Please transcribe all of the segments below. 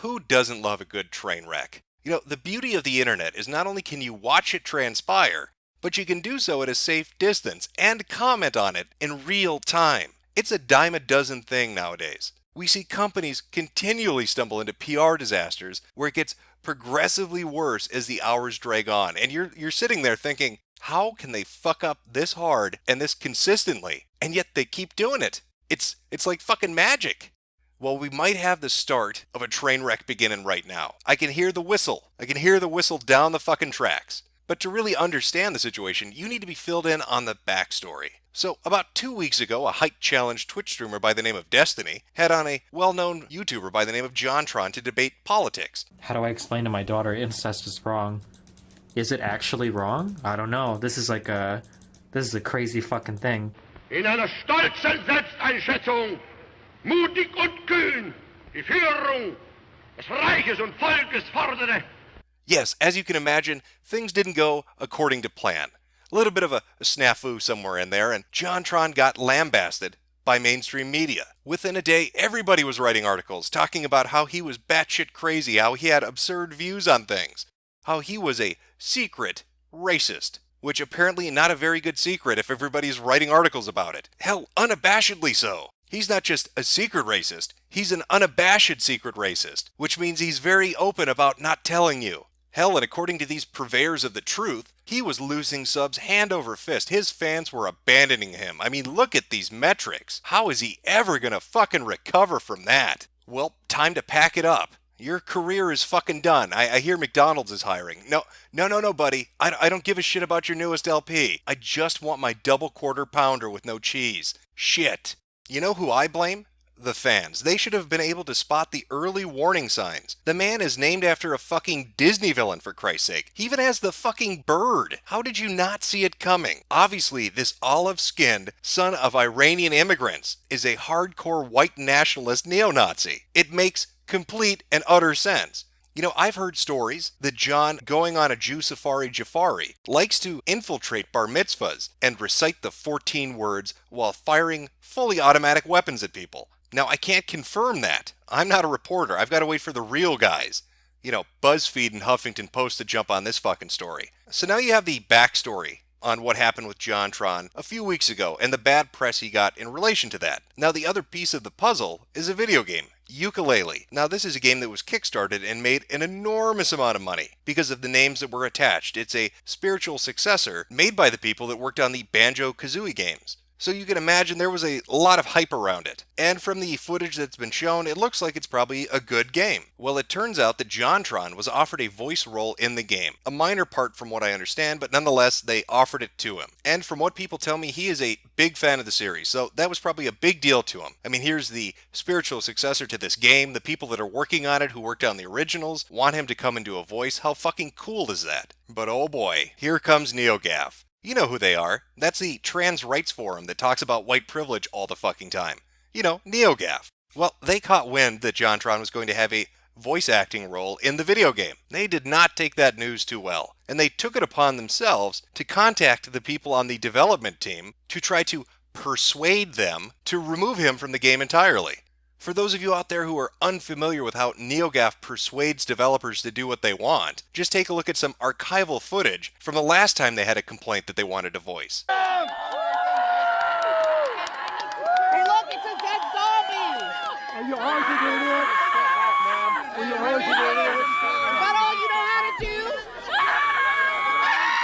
Who doesn't love a good train wreck? The beauty of the internet is not only can you watch it transpire, but you can do so at a safe distance and comment on it in real time. It's a dime a dozen thing nowadays. We see companies continually stumble into PR disasters where it gets progressively worse as the hours drag on, and you're sitting there thinking, how can they fuck up this hard and this consistently? And yet they keep doing it. It's like fucking magic. Well, we might have the start of a train wreck beginning right now. I can hear the whistle. I can hear the whistle down the fucking tracks. But to really understand the situation, you need to be filled in on the backstory. So, about 2 weeks ago, a height challenge Twitch streamer by the name of Destiny had on a well-known YouTuber by the name of JonTron to debate politics. How do I explain to my daughter incest is wrong? Is it actually wrong? I don't know. This is a crazy fucking thing. In einer stolzen Selbsteinschätzung, mutig und kühn, die Führung des Reiches und Volkes fordere. Yes, as you can imagine, things didn't go according to plan. A little bit of a snafu somewhere in there, and JonTron got lambasted by mainstream media. Within a day, everybody was writing articles talking about how he was batshit crazy, how he had absurd views on things, how he was a secret racist, which apparently not a very good secret if everybody's writing articles about it. Hell, unabashedly so. He's not just a secret racist, he's an unabashed secret racist, which means he's very open about not telling you. Hell, and according to these purveyors of the truth, he was losing subs hand over fist. His fans were abandoning him. I mean, look at these metrics. How is he ever gonna fucking recover from that? Well, time to pack it up. Your career is fucking done. I hear McDonald's is hiring. No, buddy. I don't give a shit about your newest LP. I just want my double quarter pounder with no cheese. Shit. You know who I blame? The fans. They should have been able to spot the early warning signs. The man is named after a fucking Disney villain, for Christ's sake. He even has the fucking bird. How did you not see it coming? Obviously, this olive-skinned son of Iranian immigrants is a hardcore white nationalist neo-Nazi. It makes complete and utter sense. I've heard stories that John, going on a Jew safari Jafari, likes to infiltrate bar mitzvahs and recite the 14 words while firing fully automatic weapons at people. Now, I can't confirm that. I'm not a reporter. I've got to wait for the real guys. BuzzFeed and Huffington Post to jump on this fucking story. So now you have the backstory on what happened with JonTron a few weeks ago and the bad press he got in relation to that. Now, the other piece of the puzzle is a video game, Yooka. Now, this is a game that was kickstarted and made an enormous amount of money because of the names that were attached. It's a spiritual successor made by the people that worked on the Banjo-Kazooie games. So you can imagine there was a lot of hype around it. And from the footage that's been shown, it looks like it's probably a good game. Well, it turns out that JonTron was offered a voice role in the game. A minor part from what I understand, but nonetheless, they offered it to him. And from what people tell me, he is a big fan of the series, so that was probably a big deal to him. I mean, here's the spiritual successor to this game. The people that are working on it, who worked on the originals, want him to come and do a voice. How fucking cool is that? But oh boy, here comes NeoGAF. You know who they are. That's the trans rights forum that talks about white privilege all the fucking time. NeoGAF. Well, they caught wind that JonTron was going to have a voice acting role in the video game. They did not take that news too well, and they took it upon themselves to contact the people on the development team to try to persuade them to remove him from the game entirely. For those of you out there who are unfamiliar with how NeoGAF persuades developers to do what they want, just take a look at some archival footage from the last time they had a complaint that they wanted to voice. Hey, look, it's a dead zombie! Are you arguing it? Are you arguing it? Is that all you know how to do?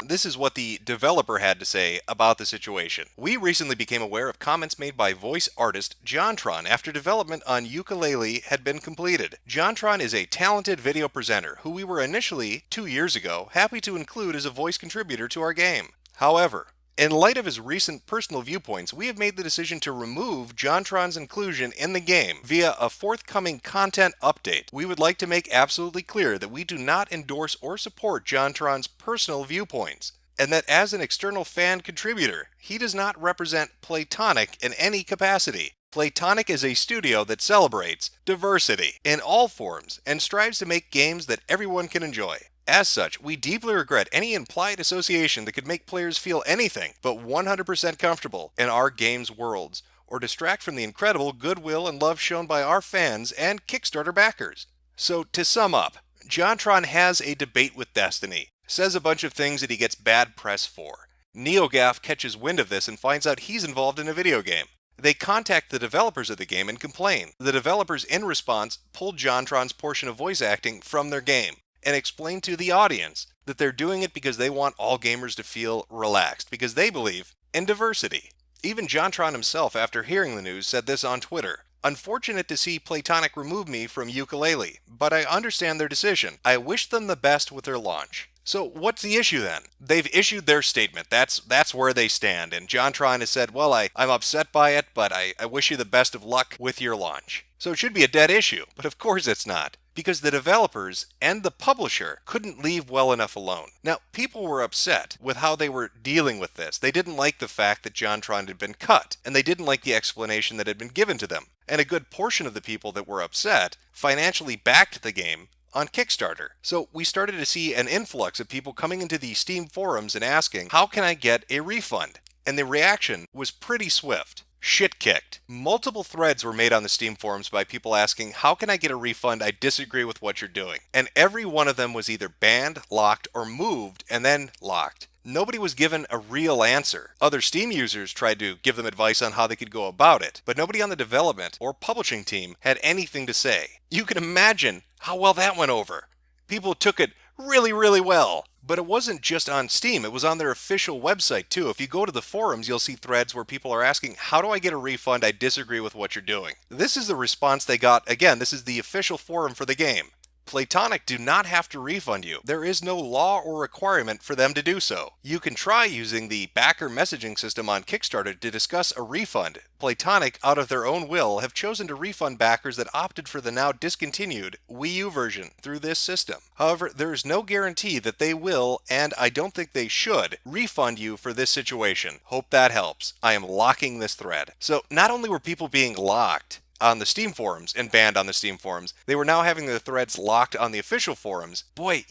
This is what the developer had to say about the situation. We recently became aware of comments made by voice artist JonTron after development on Yooka had been completed. JonTron is a talented video presenter who we were initially, 2 years ago, happy to include as a voice contributor to our game. However, in light of his recent personal viewpoints, we have made the decision to remove JonTron's inclusion in the game via a forthcoming content update. We would like to make absolutely clear that we do not endorse or support JonTron's personal viewpoints, and that as an external fan contributor, he does not represent Playtonic in any capacity. Playtonic is a studio that celebrates diversity in all forms and strives to make games that everyone can enjoy. As such, we deeply regret any implied association that could make players feel anything but 100% comfortable in our game's worlds, or distract from the incredible goodwill and love shown by our fans and Kickstarter backers. So to sum up, JonTron has a debate with Destiny, says a bunch of things that he gets bad press for. NeoGAF catches wind of this and finds out he's involved in a video game. They contact the developers of the game and complain. The developers, in response, pull JonTron's portion of voice acting from their game and explain to the audience that they're doing it because they want all gamers to feel relaxed, because they believe in diversity. Even JonTron himself, after hearing the news, said this on Twitter. Unfortunate to see Playtonic remove me from Yooka, but I understand their decision. I wish them the best with their launch. So what's the issue then? They've issued their statement. That's where they stand. And JonTron has said, well, I'm upset by it, but I wish you the best of luck with your launch. So it should be a dead issue, but of course it's not. Because the developers and the publisher couldn't leave well enough alone. Now, people were upset with how they were dealing with this. They didn't like the fact that JonTron had been cut, and they didn't like the explanation that had been given to them. And a good portion of the people that were upset financially backed the game on Kickstarter. So we started to see an influx of people coming into the Steam forums and asking, how can I get a refund? And the reaction was pretty swift. Shit kicked. Multiple threads were made on the Steam forums by people asking, how can I get a refund? I disagree with what you're doing. And every one of them was either banned, locked, or moved, and then locked. Nobody was given a real answer. Other Steam users tried to give them advice on how they could go about it, but nobody on the development or publishing team had anything to say. You can imagine how well that went over. People took it really, really well. But it wasn't just on Steam, it was on their official website too. If you go to the forums, you'll see threads where people are asking, how do I get a refund? I disagree with what you're doing. This is the response they got. Again, this is the official forum for the game. Playtonic do not have to refund you. There is no law or requirement for them to do so. You can try using the backer messaging system on Kickstarter to discuss a refund. Playtonic, out of their own will, have chosen to refund backers that opted for the now discontinued Wii U version through this system. However, there is no guarantee that they will, and I don't think they should, refund you for this situation. Hope that helps. I am locking this thread. So not only were people being locked on the Steam forums and banned on the Steam forums, they were now having their threads locked on the official forums. Boy,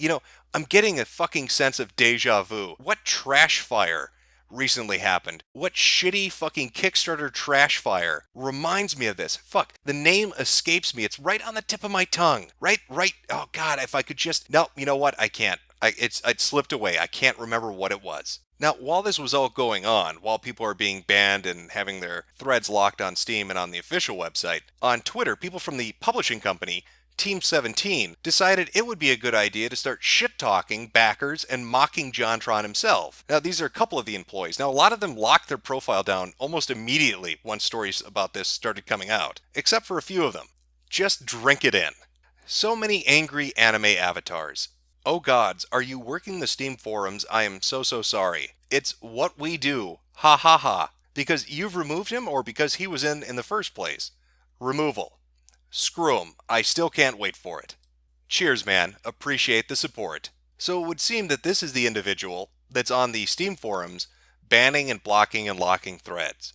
I'm getting a fucking sense of deja vu. What trash fire recently happened? What shitty fucking Kickstarter trash fire reminds me of this? Fuck, the name escapes me. It's right on the tip of my tongue. Right, oh god, if I could just... No, you know what? I can't. It slipped away. I can't remember what it was. Now, while this was all going on, while people are being banned and having their threads locked on Steam and on the official website, on Twitter, people from the publishing company, Team 17, decided it would be a good idea to start shit-talking backers and mocking JonTron himself. Now, these are a couple of the employees. Now, a lot of them locked their profile down almost immediately once stories about this started coming out, except for a few of them. Just drink it in. So many angry anime avatars. Oh gods, are you working the Steam forums? I am so sorry. It's what we do. Ha ha ha. Because you've removed him or because he was in the first place? Removal. Screw him. I still can't wait for it. Cheers, man. Appreciate the support. So it would seem that this is the individual that's on the Steam forums banning and blocking and locking threads.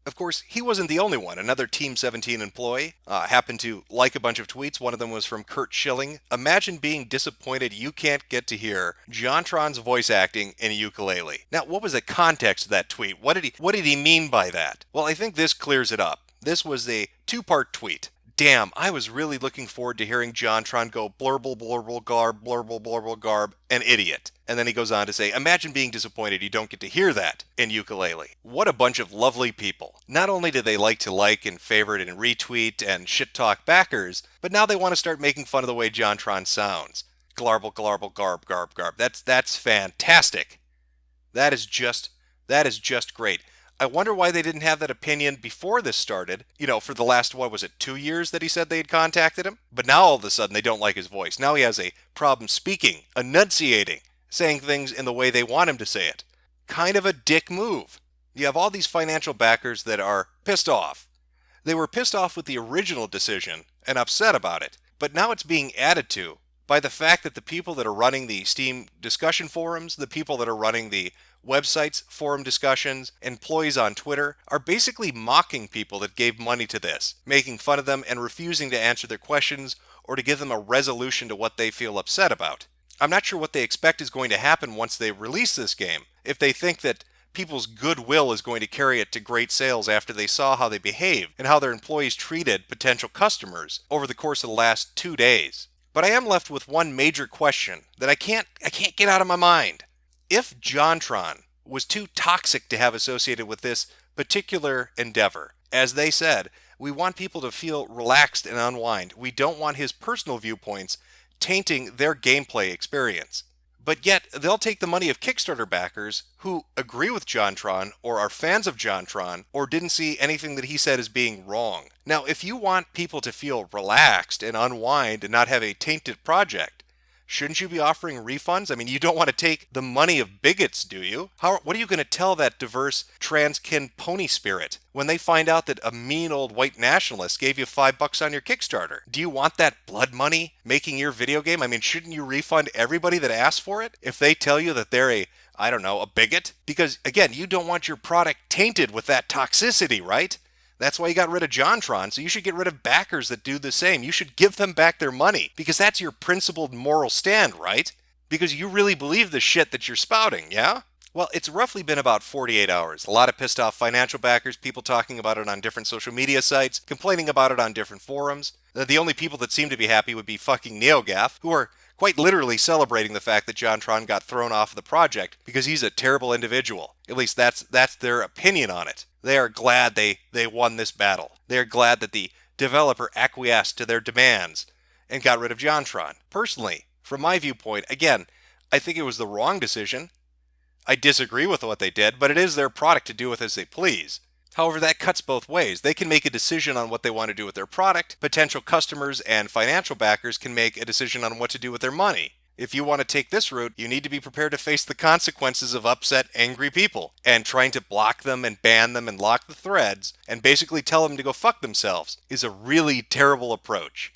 Of course, he wasn't the only one. Another Team 17 employee happened to like a bunch of tweets. One of them was from Kurt Schilling. Imagine being disappointed you can't get to hear JonTron's voice acting in Yooka. Now, what was the context of that tweet? What did he mean by that? Well, I think this clears it up. This was a two-part tweet. Damn, I was really looking forward to hearing JonTron go blurble, blurble, garb, blurble, blurble, garb, an idiot. And then he goes on to say, imagine being disappointed you don't get to hear that in Yooka. What a bunch of lovely people. Not only do they like to like and favorite and retweet and shit-talk backers, but now they want to start making fun of the way JonTron sounds. Glarble, glarble, garb, garb, garb. That's fantastic. That is just great. I wonder why they didn't have that opinion before this started. For the last, 2 years that he said they had contacted him? But now all of a sudden they don't like his voice. Now he has a problem speaking, enunciating, saying things in the way they want him to say it. Kind of a dick move. You have all these financial backers that are pissed off. They were pissed off with the original decision and upset about it. But now it's being added to by the fact that the people that are running the Steam discussion forums, the people that are running the websites, forum discussions, employees on Twitter, are basically mocking people that gave money to this, making fun of them and refusing to answer their questions or to give them a resolution to what they feel upset about. I'm not sure what they expect is going to happen once they release this game, if they think that people's goodwill is going to carry it to great sales after they saw how they behaved and how their employees treated potential customers over the course of the last 2 days. But I am left with one major question that I can't get out of my mind. If JonTron was too toxic to have associated with this particular endeavor, as they said, we want people to feel relaxed and unwind. We don't want his personal viewpoints tainting their gameplay experience. But yet, they'll take the money of Kickstarter backers who agree with JonTron or are fans of JonTron or didn't see anything that he said as being wrong. Now, if you want people to feel relaxed and unwind and not have a tainted project, shouldn't you be offering refunds? I mean, you don't want to take the money of bigots, do you? What are you going to tell that diverse transkin pony spirit when they find out that a mean old white nationalist gave you $5 on your Kickstarter? Do you want that blood money making your video game? I mean, shouldn't you refund everybody that asked for it if they tell you that they're a bigot? Because, again, you don't want your product tainted with that toxicity, right? That's why you got rid of JonTron, so you should get rid of backers that do the same. You should give them back their money, because that's your principled moral stand, right? Because you really believe the shit that you're spouting, yeah? Well, it's roughly been about 48 hours. A lot of pissed off financial backers, people talking about it on different social media sites, complaining about it on different forums. The only people that seem to be happy would be fucking NeoGaf, who are quite literally celebrating the fact that JonTron got thrown off of the project because he's a terrible individual. At least that's their opinion on it. They are glad they won this battle. They are glad that the developer acquiesced to their demands and got rid of JonTron. Personally, from my viewpoint, again, I think it was the wrong decision. I disagree with what they did, but it is their product to do with as they please. However, that cuts both ways. They can make a decision on what they want to do with their product. Potential customers and financial backers can make a decision on what to do with their money. If you want to take this route, you need to be prepared to face the consequences of upset, angry people. And trying to block them and ban them and lock the threads and basically tell them to go fuck themselves is a really terrible approach.